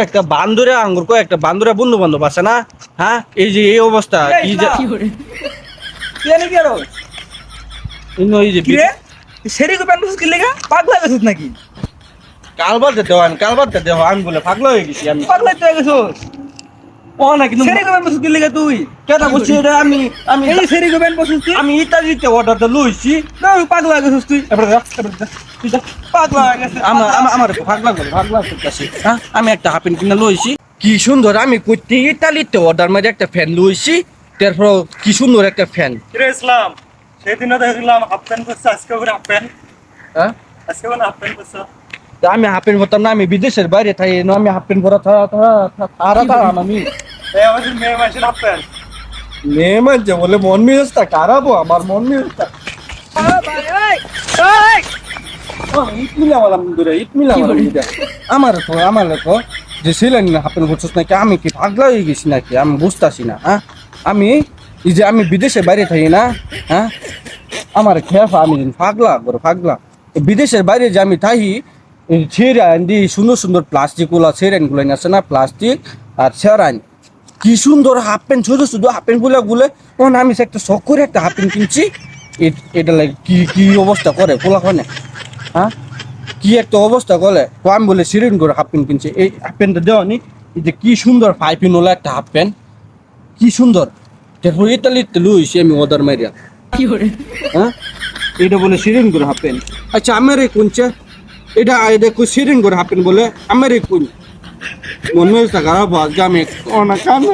একটা বান্দরে আঙ্গুর একটা বান্দরে বন্ধু বান্ধব আছে না? হ্যাঁ, এই যে এই অবস্থা কি যে এই যে সেরি কো প্যান্ট কি লেগা পাগলা গেছিস নাকি? কালবারটা দেও আমি বলে পাগলা হয়ে গেছি আমি। পাগলা তো গেছিস। ও না কিন্তু সেরি কো প্যান্ট কি লেগা তুই? কেটা বলছি এটা আমি আমি এই সেরি কো প্যান্ট বসছিস তুই? আমি ইতালিতে অর্ডারটা লইছি। না পাগলা গেছিস তুই। এবারে যা, তুই যা। পাগলা হয়ে গেছিস। আমার ভাগলা করতেছি। হ্যাঁ, আমি একটা হাফ প্যান্ট কিনা লইছি কি সুন্দর। আমি কইতে ইতালিতে অর্ডার মারি একটা ফ্যান লইছি, তারপর কি সুন্দর একটা ফ্যান। কিরে ইসলাম, সেদিনও দেখলাম হাফ প্যান্ট পরছে, আজকে করে হাফ প্যান্ট, হ্যাঁ, আজকে করে হাফ প্যান্ট পরছে। তা আমি হাফ প্যান্ট পরতাম না, আমি বিদেশের বাইরে থাকি না, আমি হাফ প্যান্ট পরা তারাম আমি। এই আমাদের মেয়ে মাসের হাফ প্যান্ট। মেয়ে মানছে বলে মন মেজাজটা খারাপ, আমার মন মেজাজটা ইট মিলাম দূরে, ইট মিলাম আমার তো যে ছিলেন না হাফ প্যান্ট পরছিস নাকি, আমি কি পাগলা হয়ে গেছি নাকি আমি বুঝতেছি না। হ্যাঁ, আমি এই যে আমি বিদেশে বাইরে থাকি না, হ্যাঁ, আমার খেফা আমি পাগলা বিদেশের বাইরে যে আমি থাকি, ছেড়ান দি সুন্দর সুন্দর প্লাস্টিক গুলা ছেড়ান গুলো আছে না, প্লাস্টিক আর ছেড়ান কি সুন্দর হাফ প্যান্ট, শুধু হাফ প্যান্ট গুলে তখন আমি একটা শখ করে একটা হাফ প্যান্ট কিনছি। এটা লাগে কি কি অবস্থা করে পোলাখানে, হ্যাঁ, কি একটা অবস্থা করে। তো আমি বলে সিরিন করে হাফ প্যান্ট কিনছি। এই হাফ প্যান্টটা দেওয়ানি, এই যে কি সুন্দর পাইপিং ওলা একটা হাফ প্যান্ট, কি সুন্দর। তারপর ইতালিতে লুইছি আমি ওদার মারিয়া। হ্যাঁ, এটা বলে সিরিন করে হাফ প্যান্ট। আচ্ছা আমার এই কোনছে এটা সিরিন করে হাফ প্যান্ট বলে আমার এই কোন মন মেজাজটা খারাপ আজকে আমি অনেক কান্না